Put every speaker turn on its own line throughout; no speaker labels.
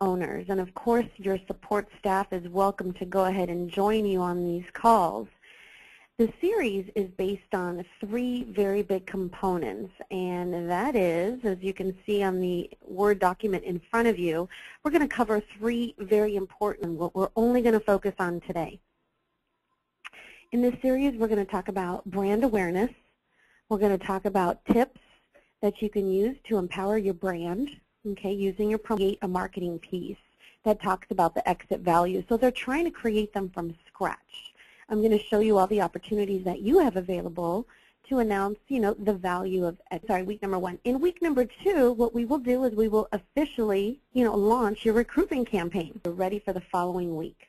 owners. And of course, your support staff is welcome to go ahead and join you on these calls. The series is based on 3 very big components, and that is, as you can see on the Word document in front of you, we're going to cover 3 very important, what we're only going to focus on today. In this series, we're going to talk about brand awareness. We're going to talk about tips that you can use to empower your brand, okay, using your create a marketing piece that talks about the exit value. So they're trying to create them from scratch. I'm going to show you all the opportunities that you have available to announce, the value of, week number 1. In week number 2, what we will do is we will officially, launch your recruitment campaign. We're ready for the following week.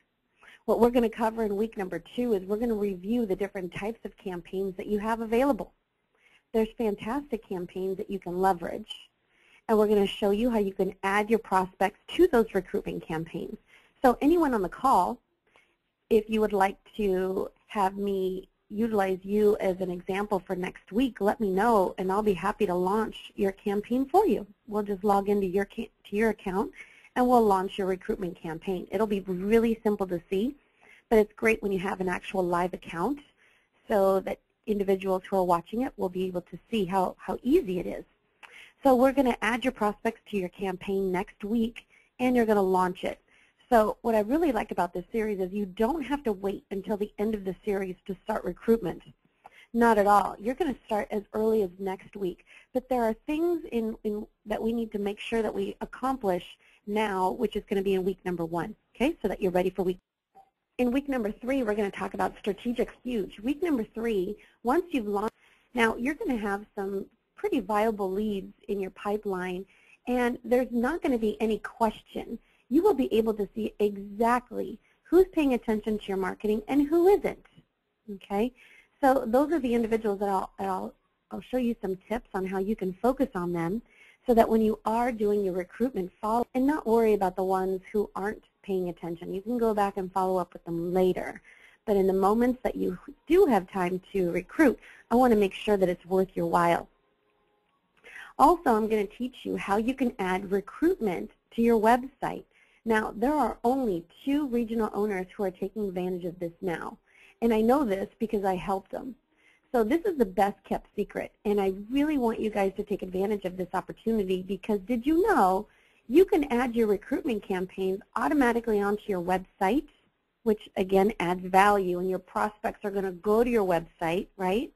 What we're going to cover in week number 2 is we're going to review the different types of campaigns that you have available. There's fantastic campaigns that you can leverage, and we're going to show you how you can add your prospects to those recruitment campaigns. So anyone on the call, if you would like to have me utilize you as an example for next week, let me know, and I'll be happy to launch your campaign for you. We'll just log into your account, and we'll launch your recruitment campaign. It'll be really simple to see, but it's great when you have an actual live account so that individuals who are watching it will be able to see how easy it is. So we're going to add your prospects to your campaign next week, and you're going to launch it. So what I really like about this series is you don't have to wait until the end of the series to start recruitment. Not at all. You're going to start as early as next week. But there are things that we need to make sure that we accomplish now, which is going to be in week number 1, okay, so that you're ready for week. In week number 3, we're going to talk about strategic huge. Week number 3, once you've launched, now you're going to have some pretty viable leads in your pipeline, and there's not going to be any question. You will be able to see exactly who's paying attention to your marketing and who isn't, okay? So those are the individuals that I'll show you some tips on how you can focus on them so that when you are doing your recruitment, follow and not worry about the ones who aren't paying attention. You can go back and follow up with them later. But in the moments that you do have time to recruit, I want to make sure that it's worth your while. Also, I'm going to teach you how you can add recruitment to your website. Now, there are only 2 regional owners who are taking advantage of this now, and I know this because I helped them. So this is the best kept secret, and I really want you guys to take advantage of this opportunity because did you know you can add your recruitment campaigns automatically onto your website, which again adds value, and your prospects are going to go to your website, right?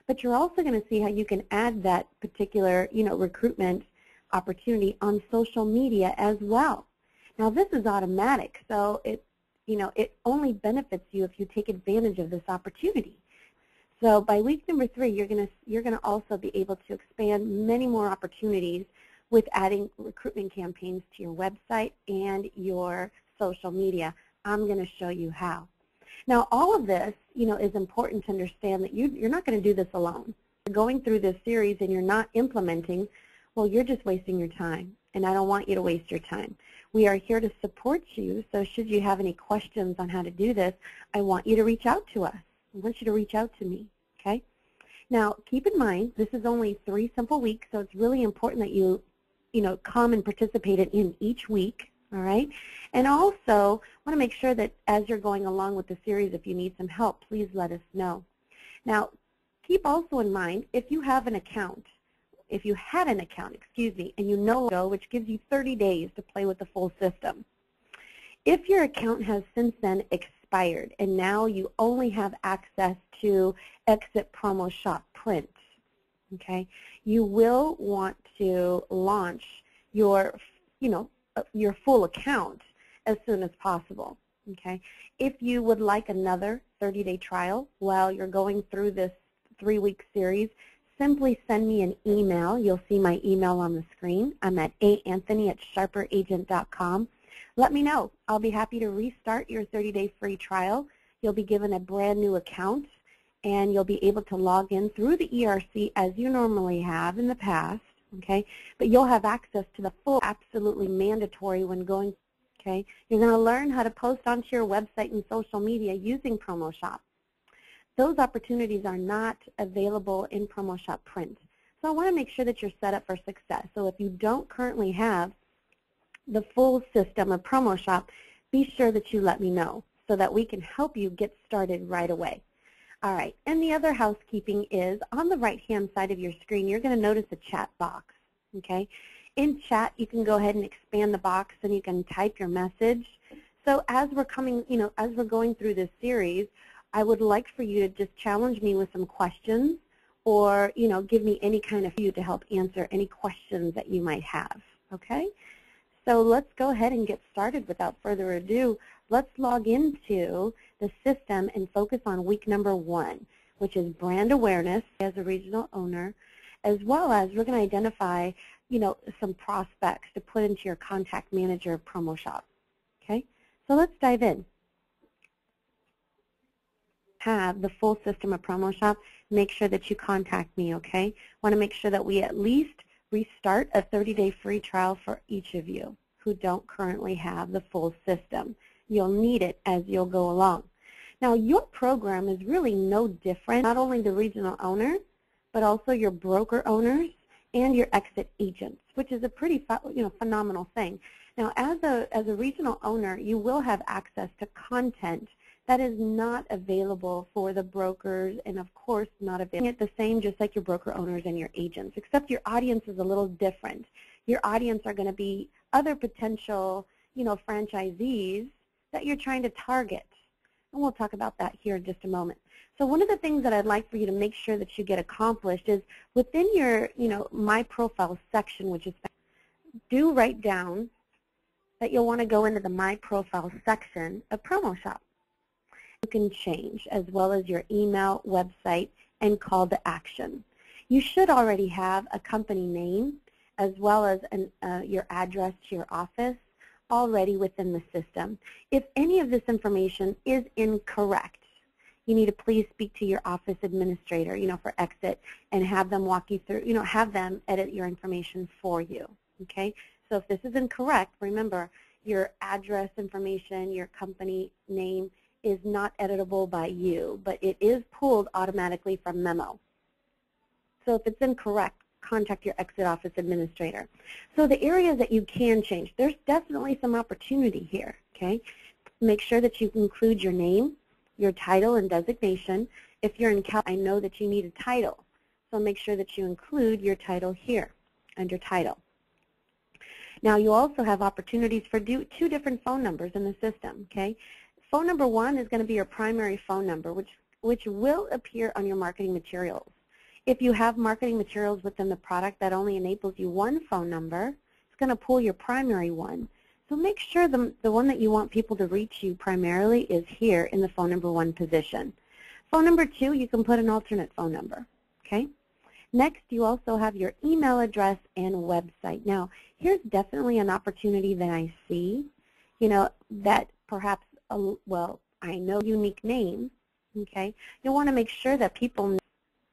But you're also going to see how you can add that particular, recruitment opportunity on social media as well. Now this is automatic, so it only benefits you if you take advantage of this opportunity. So by week number 3, you're gonna also be able to expand many more opportunities with adding recruitment campaigns to your website and your social media. I'm going to show you how. Now all of this, is important to understand that you're not going to do this alone. You're going through this series and you're not implementing, well, you're just wasting your time, and I don't want you to waste your time. We are here to support you, so should you have any questions on how to do this, I want you to reach out to us. I want you to reach out to me, okay? Now, keep in mind, this is only 3 simple weeks, so it's really important that you, come and participate in each week, all right? And also, I want to make sure that as you're going along with the series, if you need some help, please let us know. Now, keep also in mind, if you have an account, if you had an account, and you no longer, which gives you 30 days to play with the full system. If your account has since then expired and now you only have access to Exit Promo Shop Print, okay, you will want to launch your, your full account as soon as possible, okay? If you would like another 30-day trial while you're going through this 3-week series, simply send me an email. You'll see my email on the screen. I'm at aanthony@sharperagent.com. Let me know. I'll be happy to restart your 30-day free trial. You'll be given a brand new account, and you'll be able to log in through the ERC as you normally have in the past, okay? But you'll have access to the full, absolutely mandatory when going, okay? You're going to learn how to post onto your website and social media using Promo Shop. Those opportunities are not available in Promo Shop Print. So I want to make sure that you're set up for success. So if you don't currently have the full system of PromoShop, be sure that you let me know so that we can help you get started right away. All right, and the other housekeeping is on the right-hand side of your screen, you're going to notice a chat box, okay? In chat, you can go ahead and expand the box and you can type your message. So as we're going through this series, I would like for you to just challenge me with some questions or, give me any kind of view to help answer any questions that you might have, okay? So let's go ahead and get started without further ado. Let's log into the system and focus on week number 1, which is brand awareness as a regional owner, as well as we're going to identify, some prospects to put into your contact manager of PromoShop, okay? So let's dive in. Have the full system of PromoShop, make sure that you contact me, okay? Want to make sure that we at least restart a 30-day free trial for each of you who don't currently have the full system. You'll need it as you'll go along. Now, your program is really no different, not only the regional owner, but also your broker owners and your exit agents, which is a pretty phenomenal thing. Now, as a regional owner, you will have access to content that is not available for the brokers and, of course, not available. It's the same just like your broker owners and your agents, except your audience is a little different. Your audience are going to be other potential, franchisees that you're trying to target. And we'll talk about that here in just a moment. So one of the things that I'd like for you to make sure that you get accomplished is within your, My Profile section, which is, do write down that you'll want to go into the My Profile section of PromoShop. You can change, as well as your email, website, and call to action. You should already have a company name, as well as your address to your office already within the system. If any of this information is incorrect, you need to please speak to your office administrator, for exit, and have them walk you through, have them edit your information for you, okay? So if this is incorrect, remember, your address information, your company name is not editable by you, but it is pulled automatically from Memo. So if it's incorrect, contact your exit office administrator. So the areas that you can change, there's definitely some opportunity here, okay? Make sure that you include your name, your title and designation. If you're in California, I know that you need a title, so make sure that you include your title here under title. Now you also have opportunities for two different phone numbers in the system, okay? Phone number 1 is going to be your primary phone number, which will appear on your marketing materials. If you have marketing materials within the product that only enables you one phone number, it's going to pull your primary one. So make sure the one that you want people to reach you primarily is here in the phone number 1 position. Phone number 2, you can put an alternate phone number, okay? Next, you also have your email address and website. Now, here's definitely an opportunity that I see, that perhaps, I know unique name, okay? You'll want to make sure that people know.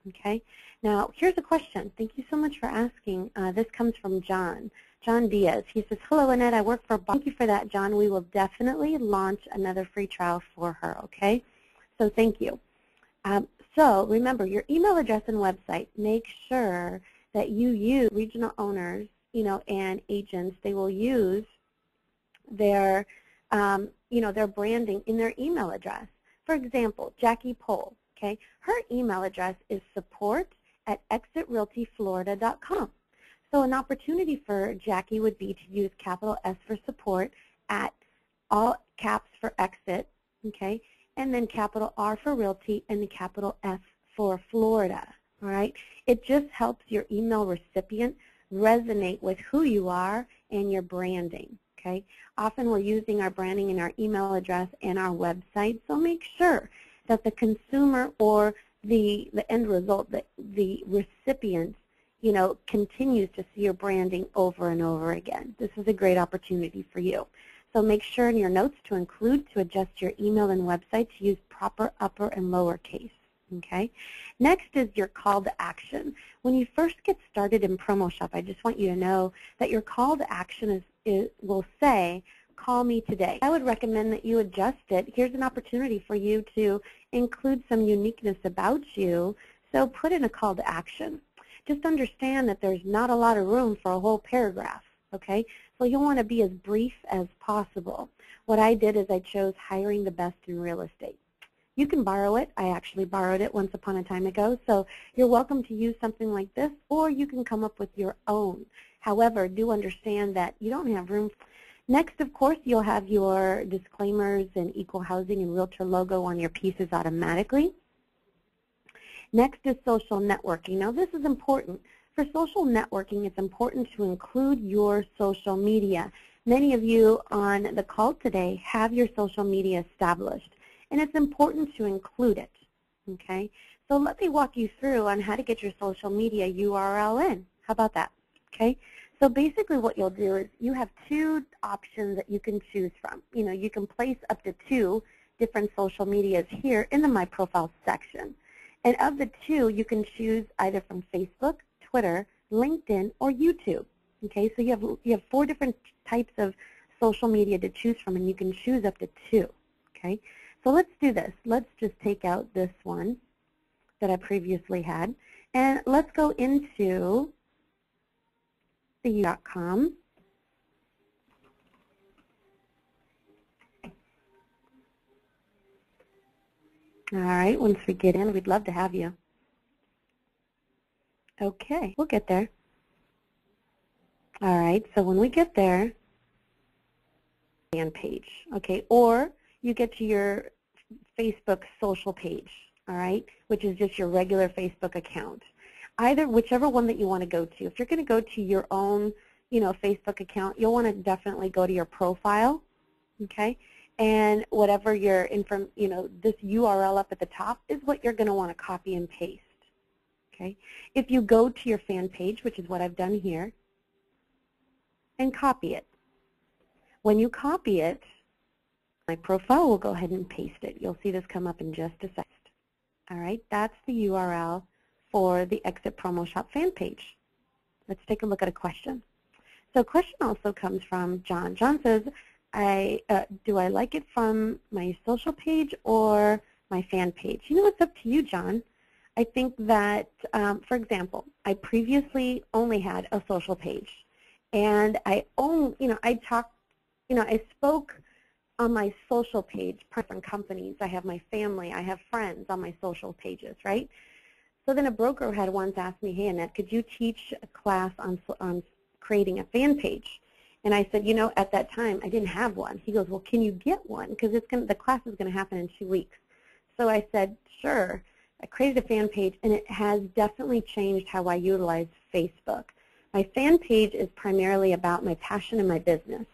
Okay. Now, here's a question. Thank you so much for asking. This comes from John Diaz. He says, hello, Annette. I work for Bob. Thank you for that, John. We will definitely launch another free trial for her, okay? So thank you. So remember, your email address and website, make sure that you use regional owners, and agents. They will use their, their branding in their email address. For example, Jackie Pohl. Okay, her email address is support@exitrealtyflorida.com. So an opportunity for Jackie would be to use capital S for support at all caps for exit, okay, and then capital R for realty and the capital F for Florida, all right? It just helps your email recipient resonate with who you are and your branding, okay? Often we're using our branding in our email address and our website, so make sure that the consumer or the end result, the recipient, continues to see your branding over and over again. This is a great opportunity for you. So make sure in your notes to adjust your email and website to use proper upper and lowercase, okay? Next is your call to action. When you first get started in PromoShop, I just want you to know that your call to action will say, call me today. I would recommend that you adjust it. Here's an opportunity for you to include some uniqueness about you, so put in a call to action. Just understand that there's not a lot of room for a whole paragraph, okay? So you'll want to be as brief as possible. What I did is I chose hiring the best in real estate. You can borrow it. I actually borrowed it once upon a time ago, so you're welcome to use something like this, or you can come up with your own. However, do understand that you don't have room. Next, of course, you'll have your disclaimers and equal housing and realtor logo on your pieces automatically. Next is social networking. Now, this is important. For social networking, it's important to include your social media. Many of you on the call today have your social media established, and it's important to include it, okay? So let me walk you through on how to get your social media URL in. How about that, okay? So basically what you'll do is you have two options that you can choose from. You know, you can place up to 2 different social medias here in the My Profile section. And of the 2, you can choose either from Facebook, Twitter, LinkedIn, or YouTube. Okay, so you have 4 different types of social media to choose from, and you can choose up to 2. Okay, so let's do this. Let's just take out this one that I previously had, and let's go into the .com. All right, once we get in, we'd love to have you. Okay, we'll get there. All right, so when we get there, fan page, okay, or you get to your Facebook social page, all right, which is just your regular Facebook account. Either, whichever one that you want to go to. If you're going to go to your own, you know, Facebook account, you'll want to definitely go to your profile, okay, and whatever your you know, this URL up at the top is what you're going to want to copy and paste, okay. If you go to your fan page, which is what I've done here, and copy it. When you copy it, my profile will go ahead and paste it. You'll see this come up in just a second. All right, that's the URL for the Exit Promo Shop fan page. Let's take a look at a question. So a question also comes from John. John says, do I like it from my social page or my fan page? You know, it's up to you, John. I think that, for example, I previously only had a social page. And I spoke on my social page, different companies. I have my family, I have friends on my social pages, right? So then a broker had once asked me, hey, Annette, could you teach a class on creating a fan page? And I said, you know, at that time, I didn't have one. He goes, well, can you get one? Because the class is going to happen in 2 weeks. So I said, sure. I created a fan page, and it has definitely changed how I utilize Facebook. My fan page is primarily about my passion and my business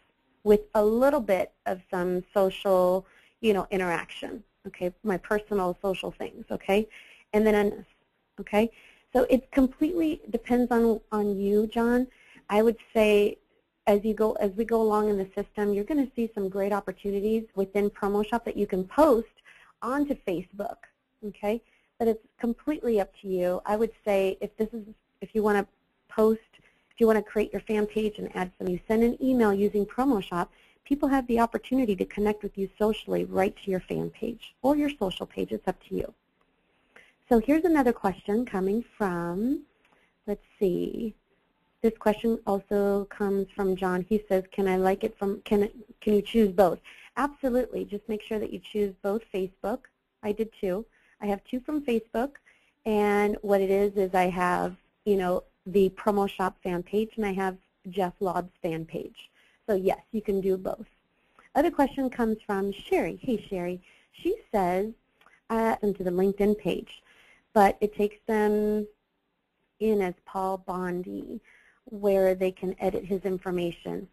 with a little bit of some social, you know, interaction, okay, my personal social things, okay, and then, okay. So it completely depends on you, John. I would say as we go along in the system, you're going to see some great opportunities within PromoShop that you can post onto Facebook, okay, but it's completely up to you. I would say if you want to post, if you want to create your fan page and add some, you send an email using PromoShop, people have the opportunity to connect with you socially right to your fan page or your social page. It's up to you. So here's another question coming from, let's see, this question also comes from John. He says, can I like it from, can you choose both? Absolutely. Just make sure that you choose both Facebook. I did too. I have 2 from Facebook, and what it is I have, you know, the PromoShop fan page, and I have Jeff Lobb's fan page. So yes, you can do both. Other question comes from Sherry. Hey, Sherry. She says, into the LinkedIn page, but it takes them in as Paul Bondi, where they can edit his information.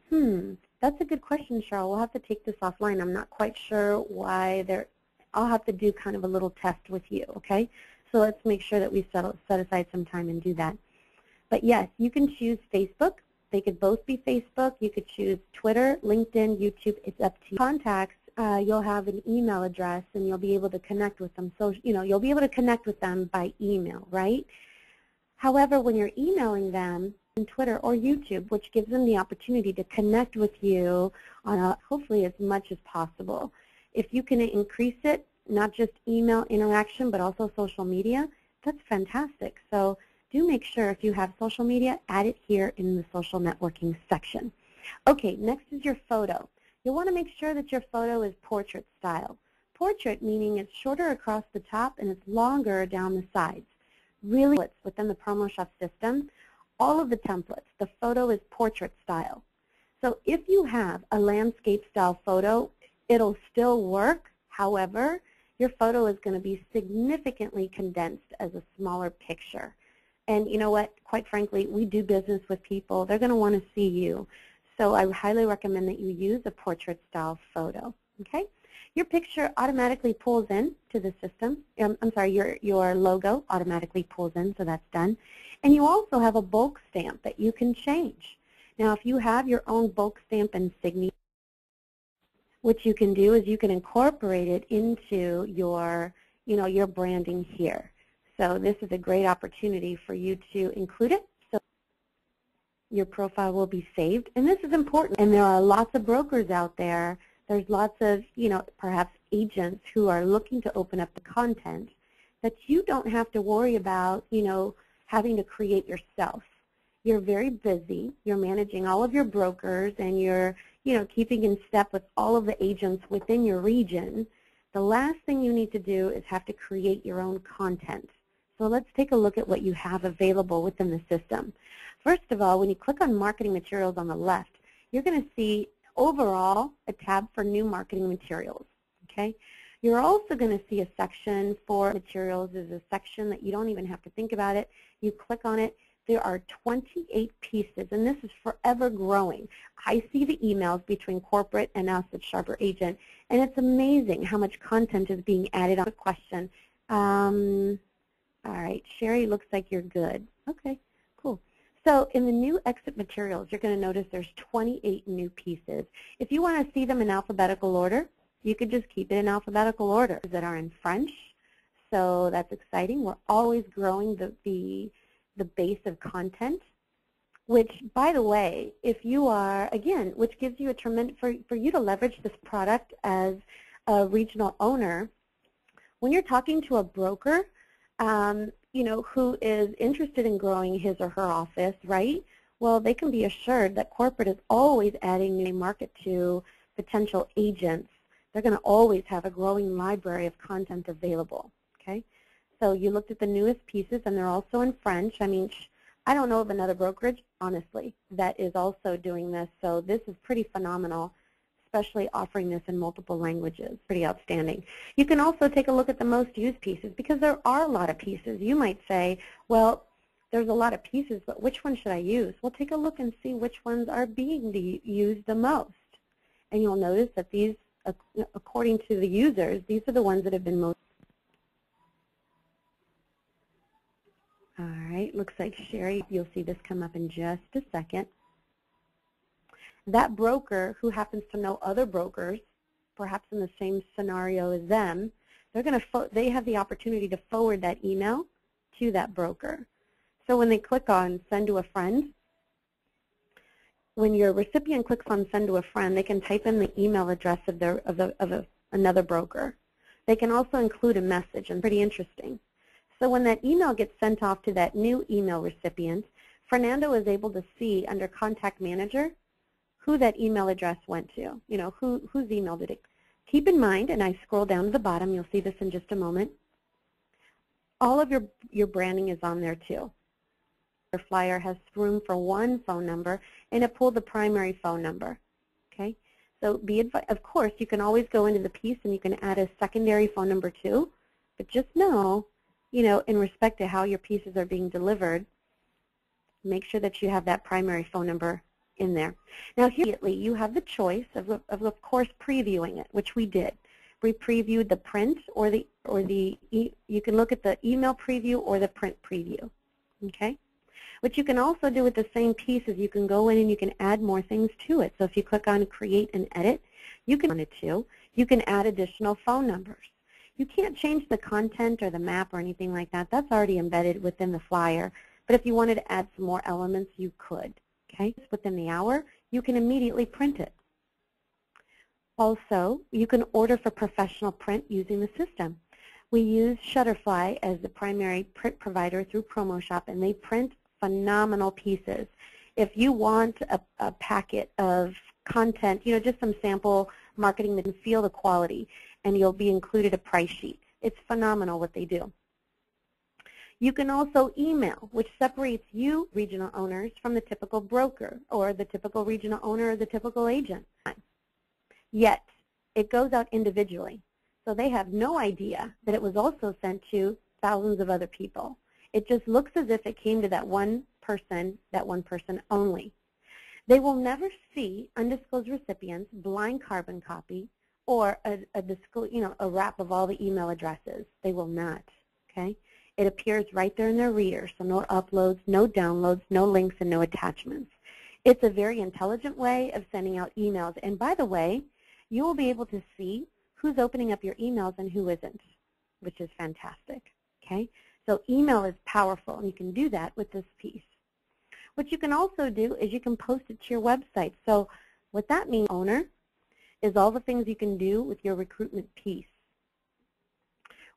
That's a good question, Cheryl. We'll have to take this offline. I'm not quite sure why I'll have to do kind of a little test with you, okay? So let's make sure that we set aside some time and do that. But yes, you can choose Facebook. They could both be Facebook. You could choose Twitter, LinkedIn, YouTube. It's up to you. Contacts, you'll have an email address, and you'll be able to connect with them. So, you know, you'll be able to connect with them by email, right? However, when you're emailing them on Twitter or YouTube, which gives them the opportunity to connect with you on hopefully as much as possible. If you can increase it, not just email interaction, but also social media, that's fantastic. So do make sure if you have social media, add it here in the social networking section. Okay, next is your photo. You'll want to make sure that your photo is portrait style. Portrait meaning it's shorter across the top and it's longer down the sides. Really, within the PromoShop system, all of the templates, the photo is portrait style. So if you have a landscape style photo, it'll still work. However, your photo is going to be significantly condensed as a smaller picture. And you know what? Quite frankly, we do business with people. They're going to want to see you. So I highly recommend that you use a portrait style photo. Okay? Your picture automatically pulls in to the system. I'm sorry, your logo automatically pulls in, so that's done. And you also have a bulk stamp that you can change. Now, if you have your own bulk stamp insignia, what you can do is you can incorporate it into your, your branding here. So this is a great opportunity for you to include it. So your profile will be saved, and this is important. And there are lots of brokers out there. There's lots of, perhaps agents who are looking to open up the content that you don't have to worry about, having to create yourself. You're very busy. You're managing all of your brokers, and you're, keeping in step with all of the agents within your region. The last thing you need to do is have to create your own content. So let's take a look at what you have available within the system. First of all, when you click on Marketing Materials on the left, you're going to see overall a tab for new marketing materials. Okay? You're also going to see a section for materials. There's a section that you don't even have to think about it. You click on it. There are 28 pieces, and this is forever growing. I see the emails between corporate and us at Sharper Agent, and it's amazing how much content is being added on the question. All right, Sherry, looks like you're good. Okay, cool. So in the new exit materials, you're going to notice there's 28 new pieces. If you want to see them in alphabetical order, you could just keep it in alphabetical order that are in French. So that's exciting. We're always growing the base of content, which, by the way, if you are, again, which gives you a tremendous, for you to leverage this product as a regional owner, when you're talking to a broker, who is interested in growing his or her office, right? Well, they can be assured that corporate is always adding new market to potential agents. They're going to always have a growing library of content available, okay? So you looked at the newest pieces, and they're also in French. I mean, I don't know of another brokerage, honestly, that is also doing this. So this is pretty phenomenal, especially offering this in multiple languages. Pretty outstanding. You can also take a look at the most used pieces, because there are a lot of pieces. You might say, well, there's a lot of pieces, but which one should I use? Well, take a look and see which ones are being used the most. And you'll notice that these, according to the users, these are the ones that have been most. All right, looks like Sherry, you'll see this come up in just a second. That broker who happens to know other brokers, perhaps in the same scenario as them, they have the opportunity to forward that email to that broker. So when they click on Send to a Friend, when your recipient clicks on Send to a Friend, they can type in the email address of another broker. They can also include a message, and pretty interesting. So when that email gets sent off to that new email recipient, Fernando is able to see under Contact Manager who that email address went to, whose email did it. Keep in mind, and I scroll down to the bottom, you'll see this in just a moment, all of your branding is on there too. Your flyer has room for one phone number, and it pulled the primary phone number, okay? So of course, you can always go into the piece and you can add a secondary phone number too, but just know, in respect to how your pieces are being delivered, make sure that you have that primary phone number in there. Now, here you have the choice of course, previewing it, which we did. We previewed the print you can look at the email preview or the print preview, okay? What you can also do with the same piece is you can go in and you can add more things to it. So if you click on Create and Edit, you can add additional phone numbers. You can't change the content or the map or anything like that. That's already embedded within the flyer. But if you wanted to add some more elements, you could. Okay? Within the hour, you can immediately print it. Also, you can order for professional print using the system. We use Shutterfly as the primary print provider through PromoShop, and they print phenomenal pieces. If you want a packet of content, just some sample marketing that can feel the quality, and you'll be included a price sheet. It's phenomenal what they do. You can also email, which separates you, regional owners, from the typical broker or the typical regional owner or the typical agent. Yet, it goes out individually. So they have no idea that it was also sent to thousands of other people. It just looks as if it came to that one person only. They will never see undisclosed recipients, blind carbon copy, or a wrap of all the email addresses. They will not, okay? It appears right there in their reader, so no uploads, no downloads, no links, and no attachments. It's a very intelligent way of sending out emails. And by the way, you will be able to see who's opening up your emails and who isn't, which is fantastic, okay? So email is powerful, and you can do that with this piece. What you can also do is you can post it to your website. So what that means, owner, is all the things you can do with your recruitment piece.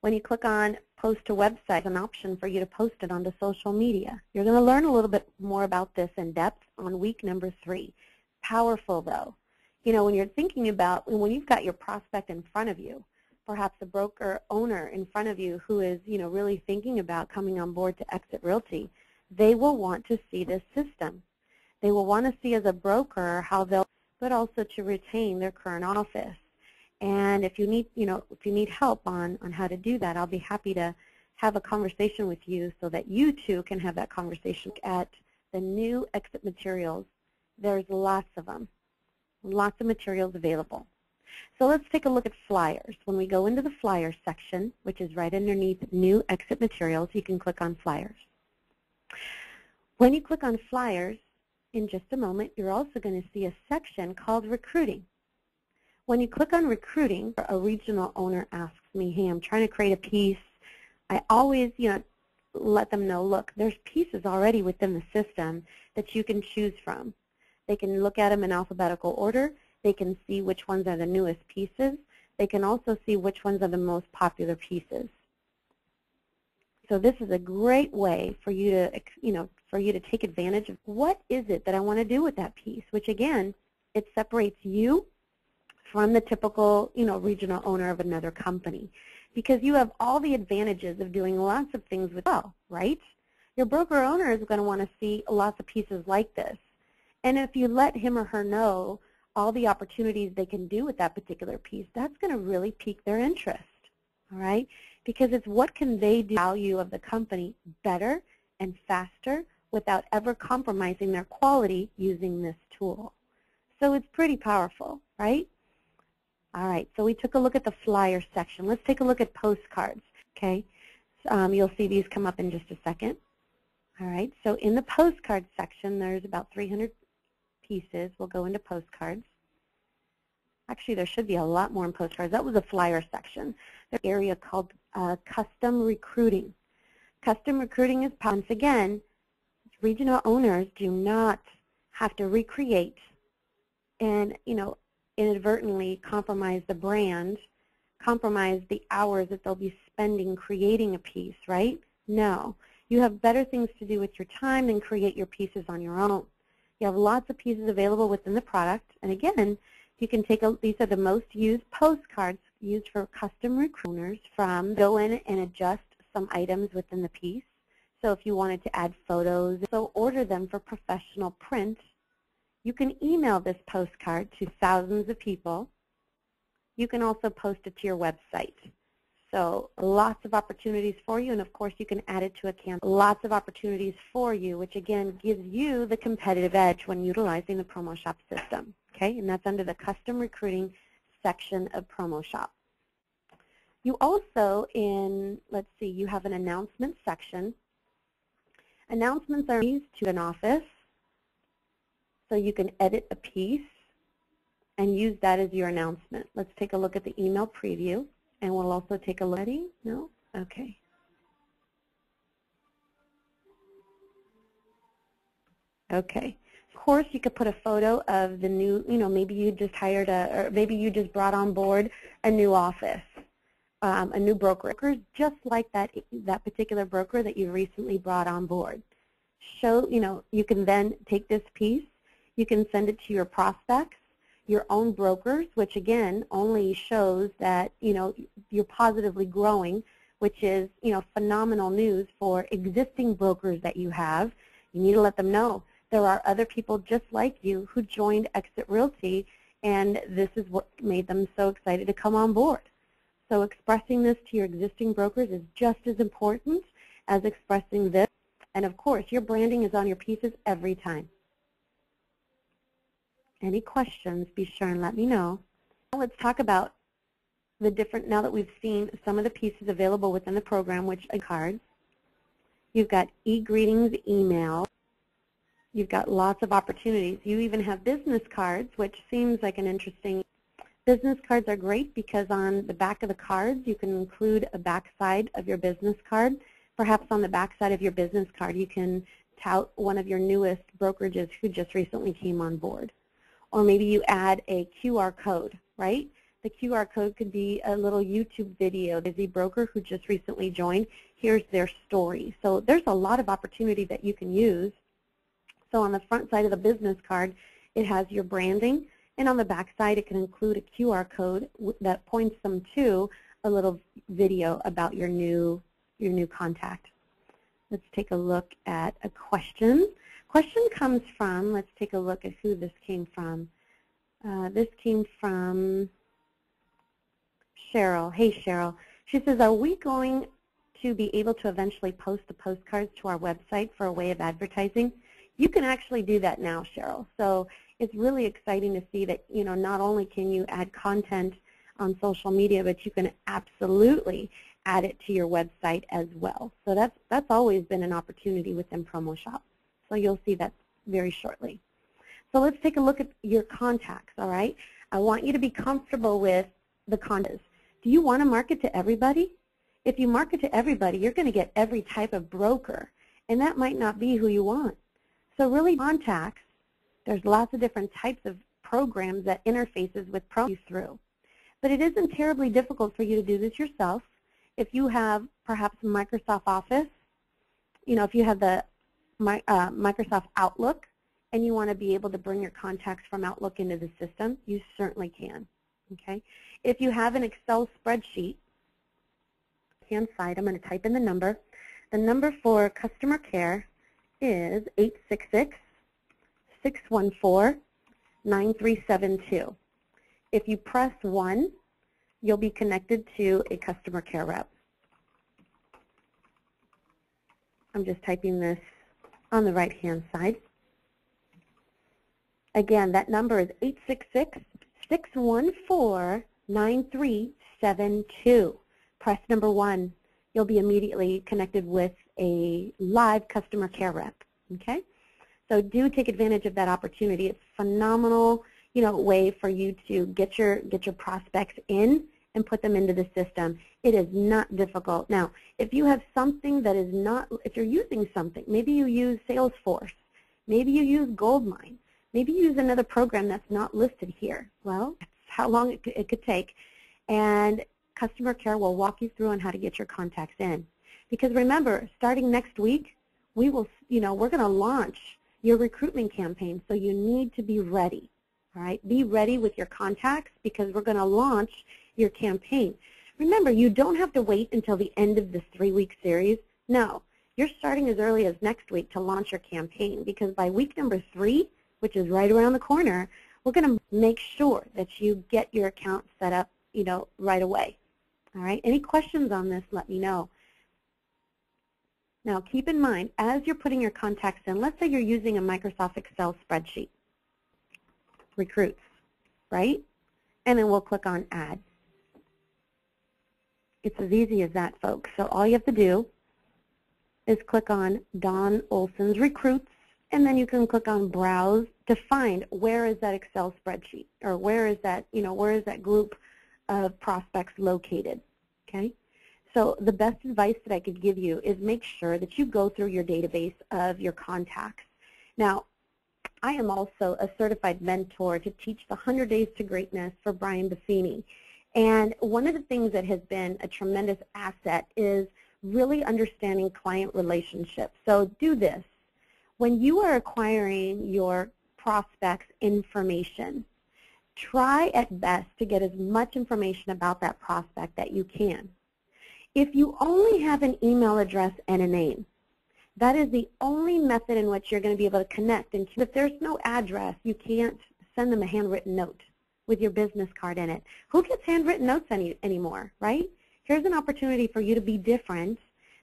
When you click on Post to Website, an option for you to post it onto social media. You're going to learn a little bit more about this in depth on week number 3. Powerful, though. When you're thinking about, when you've got your prospect in front of you, perhaps a broker owner in front of you who is, really thinking about coming on board to Exit Realty, they will want to see this system. They will want to see as a broker how they'll, but also to retain their current office. And if you need help on how to do that, I'll be happy to have a conversation with you so that you too can have that conversation. At the new exit materials, there's lots of them, lots of materials available. So let's take a look at flyers. When we go into the flyers section, which is right underneath new exit materials, you can click on flyers. When you click on flyers, in just a moment, you're also going to see a section called recruiting. When you click on recruiting, a regional owner asks me, hey, I'm trying to create a piece. I always, let them know, look, there's pieces already within the system that you can choose from. They can look at them in alphabetical order. They can see which ones are the newest pieces. They can also see which ones are the most popular pieces. So this is a great way for you to, take advantage of what is it that I want to do with that piece, which again, it separates you from the typical, regional owner of another company, because you have all the advantages of doing lots of things with right? Your broker owner is going to want to see lots of pieces like this. And if you let him or her know all the opportunities they can do with that particular piece, that's going to really pique their interest, all right? Because it's what can they do value of the company better and faster without ever compromising their quality using this tool. So it's pretty powerful, right? All right, so we took a look at the flyer section. Let's take a look at postcards, okay? You'll see these come up in just a second. All right, so in the postcard section, there's about 300 pieces. We'll go into postcards. Actually, there should be a lot more in postcards. That was a flyer section. There's an area called custom recruiting. Custom recruiting is, once again, regional owners do not have to recreate and, inadvertently compromise the brand, compromise the hours that they'll be spending creating a piece, right? No. You have better things to do with your time than create your pieces on your own. You have lots of pieces available within the product, and again, you can take these are the most used postcards used for custom recruiters from go in and adjust some items within the piece. So if you wanted to add photos, so order them for professional print. You can email this postcard to thousands of people. You can also post it to your website. So lots of opportunities for you, and of course you can add it to a campaign. Lots of opportunities for you, which again gives you the competitive edge when utilizing the PromoShop system. Okay, and that's under the custom recruiting section of PromoShop. You also let's see, you have an announcement section. Announcements are used to an office. So you can edit a piece and use that as your announcement. Let's take a look at the email preview, and we'll also take a look. Ready? No? Okay. Okay. Of course, you could put a photo of the new, maybe you just hired or maybe you just brought on board a new office. a new broker, just like that particular broker that you recently brought on board. You can then take this piece, you can send it to your prospects, your own brokers, which again only shows that you're positively growing, which is phenomenal news for existing brokers that you have. You need to let them know there are other people just like you who joined Exit Realty, and this is what made them so excited to come on board. So expressing this to your existing brokers is just as important as expressing this. And of course, your branding is on your pieces every time. Any questions, be sure and let me know. Now let's talk about the different, now that we've seen some of the pieces available within the program, which are cards. You've got e-greetings, email. You've got lots of opportunities. You even have business cards, which seems like an interesting. Business cards are great because on the back of the cards, you can include a backside of your business card. Perhaps on the backside of your business card, you can tout one of your newest brokerages who just recently came on board. Or maybe you add a QR code, right? The QR code could be a little YouTube video. There's a broker who just recently joined. Here's their story. So there's a lot of opportunity that you can use. So on the front side of the business card, it has your branding. And on the back side, it can include a QR code that points them to a little video about your new contact. Let's take a look at a question. Question comes from, let's take a look at who this came from. This came from Cheryl. Hey, Cheryl. She says, are we going to be able to eventually post the postcards to our website for a way of advertising? You can actually do that now, Cheryl. So it's really exciting to see that, not only can you add content on social media, but you can absolutely add it to your website as well. So that's always been an opportunity within PromoShop. So you'll see that very shortly. So let's take a look at your contacts, all right? I want you to be comfortable with the contacts. Do you want to market to everybody? If you market to everybody, you're going to get every type of broker, and that might not be who you want. So really contacts, there's lots of different types of programs that interfaces with Promo through. But it isn't terribly difficult for you to do this yourself. If you have perhaps Microsoft Office, if you have the Microsoft Outlook and you want to be able to bring your contacts from Outlook into the system, you certainly can. Okay? If you have an Excel spreadsheet, hand side, I'm going to type in the number. The number for customer care is 866-614-9372. If you press 1, you'll be connected to a customer care rep. I'm just typing this on the right-hand side. Again, that number is 866-614-9372. Press number 1. You'll be immediately connected with a live customer care rep. Okay? So do take advantage of that opportunity. It's a phenomenal, way for you to get your prospects in and put them into the system. It is not difficult. Now, if you have something that is not, if you're using something, maybe you use Salesforce, maybe you use Goldmine, maybe you use another program that's not listed here. Well, that's how long it could take. And customer care will walk you through on how to get your contacts in. Because remember, starting next week, we're going to launch your recruitment campaign, so you need to be ready. All right, be ready with your contacts because we're going to launch your campaign. Remember, you don't have to wait until the end of this 3-week series. No, you're starting as early as next week to launch your campaign because by week number 3, which is right around the corner, we're going to make sure that you get your account set up, right away. All right, any questions on this, let me know. Now, keep in mind, as you're putting your contacts in, let's say you're using a Microsoft Excel spreadsheet, recruits, right? And then we'll click on Add. It's as easy as that, folks. So all you have to do is click on Don Olson's Recruits, and then you can click on Browse to find where is that Excel spreadsheet, or where is that, where is that group of prospects located, okay? So the best advice that I could give you is make sure that you go through your database of your contacts. Now, I am also a certified mentor to teach the 100 Days to Greatness for Brian Buffini. And one of the things that has been a tremendous asset is really understanding client relationships. So do this. When you are acquiring your prospects' information, try at best to get as much information about that prospect that you can. If you only have an email address and a name, that is the only method in which you're going to be able to connect. And if there's no address, you can't send them a handwritten note with your business card in it. Who gets handwritten notes anymore, right? Here's an opportunity for you to be different.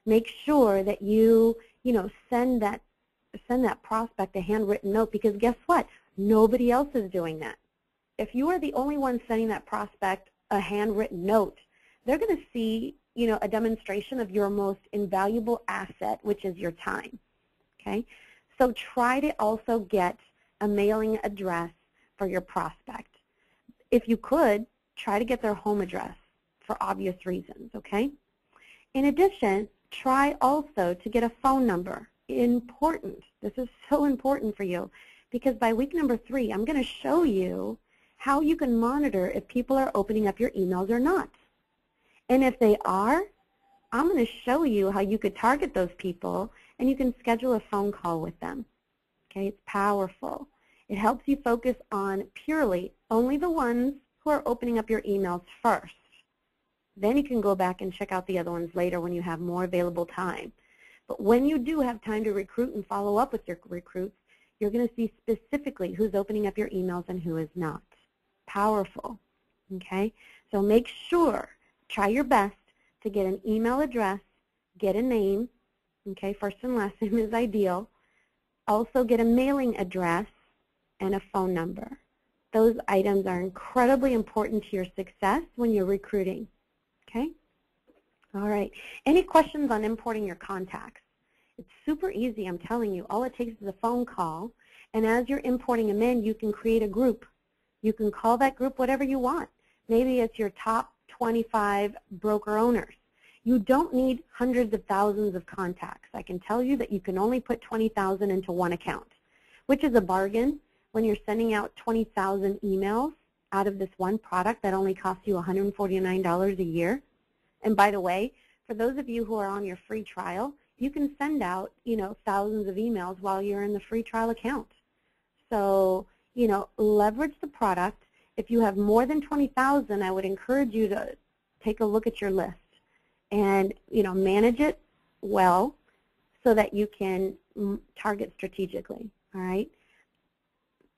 Make sure that you send that prospect a handwritten note, because guess what? Nobody else is doing that. If you are the only one sending that prospect a handwritten note, they're going to see a demonstration of your most invaluable asset, which is your time. Okay? So try to also get a mailing address for your prospect. If you could, try to get their home address for obvious reasons, okay? In addition, try also to get a phone number. Important. This is so important for you, because by week number 3, I'm going to show you how you can monitor if people are opening up your emails or not. And if they are, I'm going to show you how you could target those people, and you can schedule a phone call with them. Okay, it's powerful. It helps you focus on purely only the ones who are opening up your emails first. Then you can go back and check out the other ones later when you have more available time. But when you do have time to recruit and follow up with your recruits, you're going to see specifically who's opening up your emails and who is not. Powerful. Okay? So make sure, try your best to get an email address, get a name. Okay, first and last name is ideal. Also get a mailing address and a phone number. Those items are incredibly important to your success when you're recruiting. Okay? All right. Any questions on importing your contacts? It's super easy, I'm telling you. All it takes is a phone call, and as you're importing them in, you can create a group. You can call that group whatever you want. Maybe it's your top 25 broker owners. You don't need hundreds of thousands of contacts. I can tell you that you can only put 20,000 into one account, which is a bargain when you're sending out 20,000 emails out of this one product that only costs you $149 a year. And by the way, for those of you who are on your free trial, you can send out, thousands of emails while you're in the free trial account. So, leverage the product. If you have more than 20,000, I would encourage you to take a look at your list and, manage it well so that you can target strategically, all right?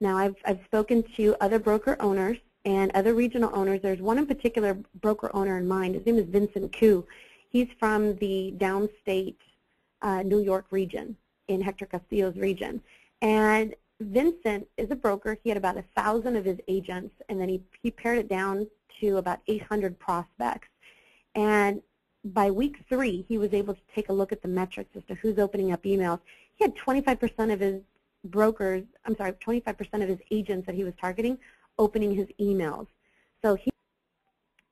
Now, I've spoken to other broker owners and other regional owners. There's one in particular broker owner in mind. His name is Vincent Koo. He's from the downstate New York region, in Hector Castillo's region. And Vincent is a broker. He had about 1,000 of his agents, and then he pared it down to about 800 prospects. And by week 3, he was able to take a look at the metrics as to who's opening up emails. He had 25% of his 25% of his agents that he was targeting opening his emails. So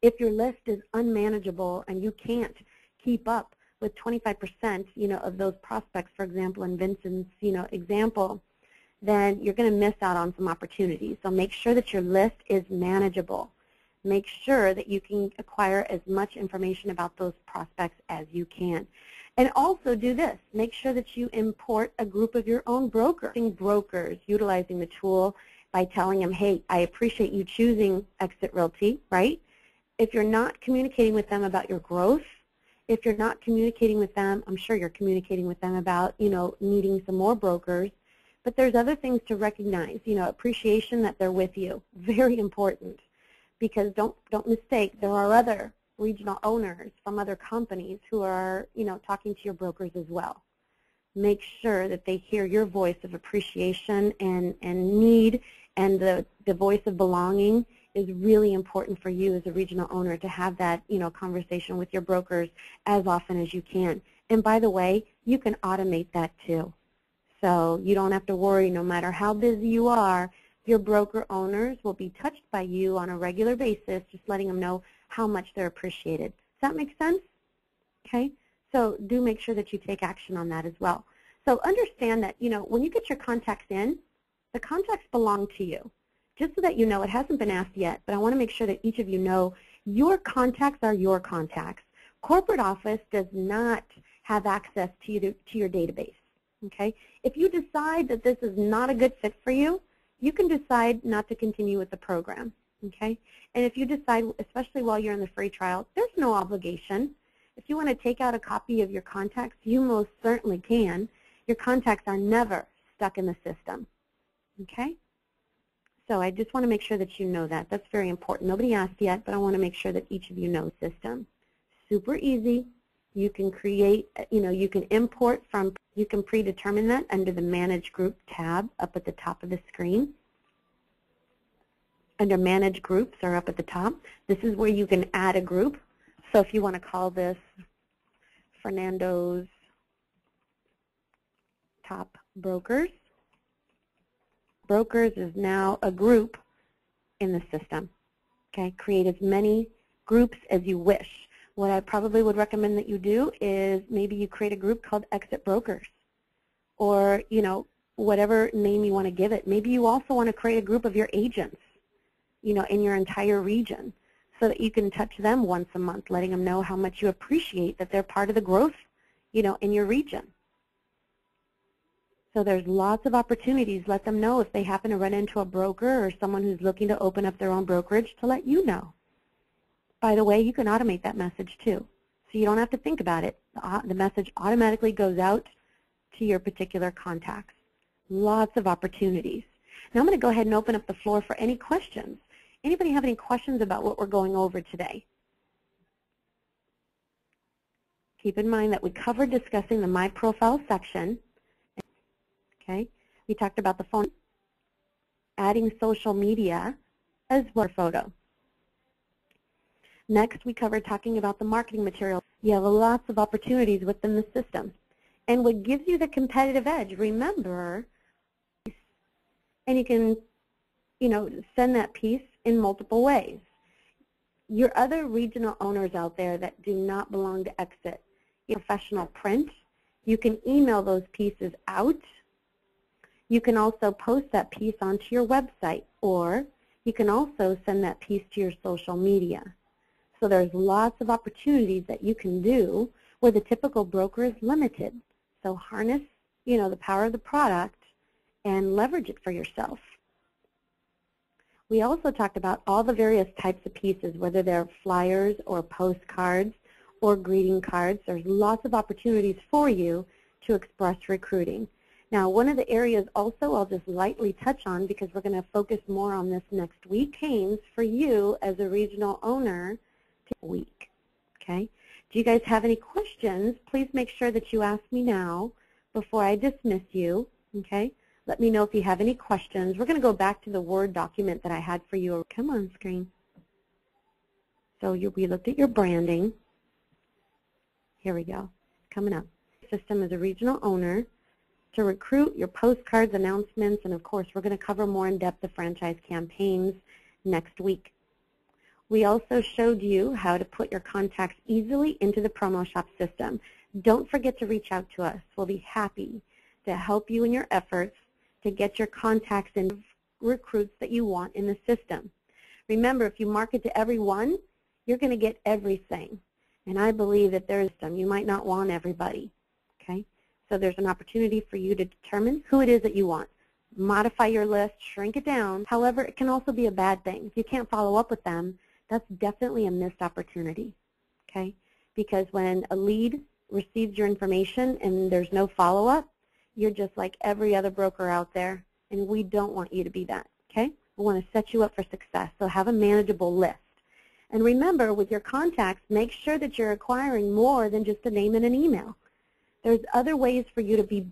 if your list is unmanageable and you can't keep up with 25%, of those prospects, for example, in Vincent's, example, then you're going to miss out on some opportunities. So make sure that your list is manageable. Make sure that you can acquire as much information about those prospects as you can. And also do this. Make sure that you import a group of your own brokers, utilizing the tool by telling them, hey, I appreciate you choosing Exit Realty, right? If you're not communicating with them about your growth, if you're not communicating with them, I'm sure you're communicating with them about, needing some more brokers. But there's other things to recognize, appreciation that they're with you. Very important. Because don't mistake, there are other regional owners from other companies who are, talking to your brokers as well. Make sure that they hear your voice of appreciation and need, and the voice of belonging is really important for you as a regional owner to have that, conversation with your brokers as often as you can. And by the way, you can automate that too. So you don't have to worry, no matter how busy you are, your broker owners will be touched by you on a regular basis, just letting them know how much they're appreciated. Does that make sense? Okay. So do make sure that you take action on that as well. So understand that, when you get your contacts in, the contacts belong to you. Just so that you know, it hasn't been asked yet, but I want to make sure that each of you know, Your contacts are your contacts. Corporate office does not have access to your database. Okay? If you decide that this is not a good fit for you, you can decide not to continue with the program. Okay? And if you decide, especially while you're in the free trial, there's no obligation. If you want to take out a copy of your contacts, you most certainly can. Your contacts are never stuck in the system. Okay? So I just want to make sure that you know that. That's very important. Nobody asked yet, but I want to make sure that each of you know the system. Super easy. You can create, you can import from, you can predetermine that under the Manage Group tab up at the top of the screen. Under Manage Groups or up at the top, this is where you can add a group. So if you want to call this Fernando's Top Brokers, Brokers is now a group in the system. Okay, create as many groups as you wish. What I probably would recommend that you do is maybe you create a group called Exit Brokers, or whatever name you want to give it. Maybe you also want to create a group of your agents, in your entire region, so that you can touch them once a month, letting them know how much you appreciate that they're part of the growth, in your region. So there's lots of opportunities. Let them know if they happen to run into a broker or someone who's looking to open up their own brokerage to let you know. By the way, you can automate that message too. So you don't have to think about it. The message automatically goes out to your particular contacts. Lots of opportunities. Now I'm going to go ahead and open up the floor for any questions. Anybody have any questions about what we're going over today? Keep in mind that we covered discussing the My Profile section. Okay, we talked about the phone, adding social media as well as photo. Next, we covered talking about the marketing material. You have lots of opportunities within the system. And what gives you the competitive edge, remember, and you can, send that piece in multiple ways. Your other regional owners out there that do not belong to Exit Professional Print, you can email those pieces out. You can also post that piece onto your website, or you can also send that piece to your social media. So there's lots of opportunities that you can do where the typical broker is limited. So harness, the power of the product and leverage it for yourself. We also talked about all the various types of pieces, whether they're flyers or postcards or greeting cards. There's lots of opportunities for you to express recruiting. Now, one of the areas also I'll just lightly touch on, because we're going to focus more on this next week, Haynes, for you as a regional owner week. Okay? Do you guys have any questions? Please make sure that you ask me now before I dismiss you. Okay? Let me know if you have any questions. We're going to go back to the Word document that I had for you. Come on, screen. So we looked at your branding. Here we go. Coming up. System as a regional owner to recruit, your postcards, announcements, and of course we're going to cover more in depth the franchise campaigns next week. We also showed you how to put your contacts easily into the Promo Shop system. Don't forget to reach out to us. We'll be happy to help you in your efforts to get your contacts and recruits that you want in the system. Remember, if you market to everyone, you're going to get everything. And I believe that there's some. You might not want everybody. Okay? So there's an opportunity for you to determine who it is that you want. Modify your list, shrink it down. However, it can also be a bad thing. If you can't follow up with them, that's definitely a missed opportunity. Okay? Because when a lead receives your information and there's no follow-up, you're just like every other broker out there, and we don't want you to be that. Okay? We want to set you up for success, so have a manageable list. And remember, with your contacts, make sure that you're acquiring more than just a name and an email. There's other ways for you to be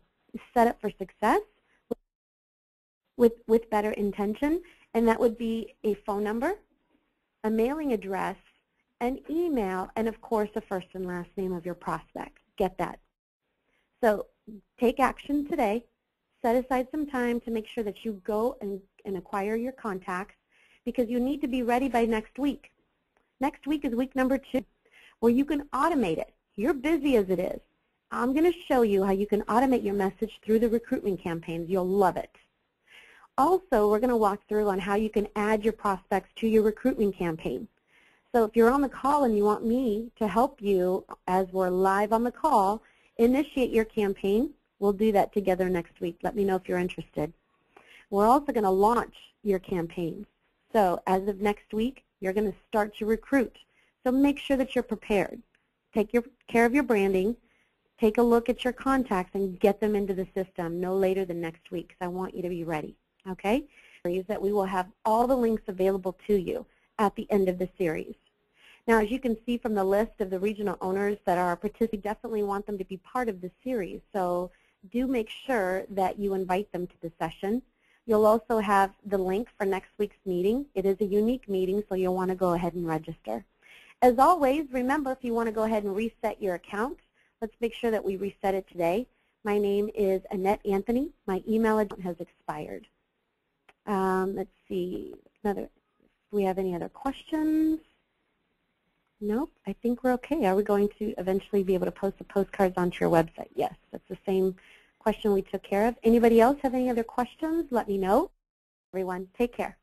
set up for success with better intention, and that would be a phone number, a mailing address, an email, and of course a first and last name of your prospect. Get that. So take action today. Set aside some time to make sure that you go and acquire your contacts, because you need to be ready by next week. Next week is week number 2, where you can automate it. You're busy as it is. I'm going to show you how you can automate your message through the recruitment campaigns. You'll love it. Also, we're going to walk through on how you can add your prospects to your recruitment campaign. So if you're on the call and you want me to help you as we're live on the call, initiate your campaign. We'll do that together next week. Let me know if you're interested. We're also going to launch your campaigns. So as of next week, you're going to start to recruit. So make sure that you're prepared. Take care of your branding. Take a look at your contacts and get them into the system no later than next week, because I want you to be ready. Okay? That we will have all the links available to you at the end of the series. Now, as you can see from the list of the regional owners that are participating, we definitely want them to be part of the series. So do make sure that you invite them to the session. You'll also have the link for next week's meeting. It is a unique meeting, so you'll want to go ahead and register. As always, remember, if you want to go ahead and reset your account, let's make sure that we reset it today. My name is Annette Anthony. My email address has expired. Let's see. Do we have any other questions? Nope, I think we're okay. Are we going to eventually be able to post the postcards onto your website? Yes, that's the same question we took care of. Anybody else have any other questions? Let me know. Everyone, take care.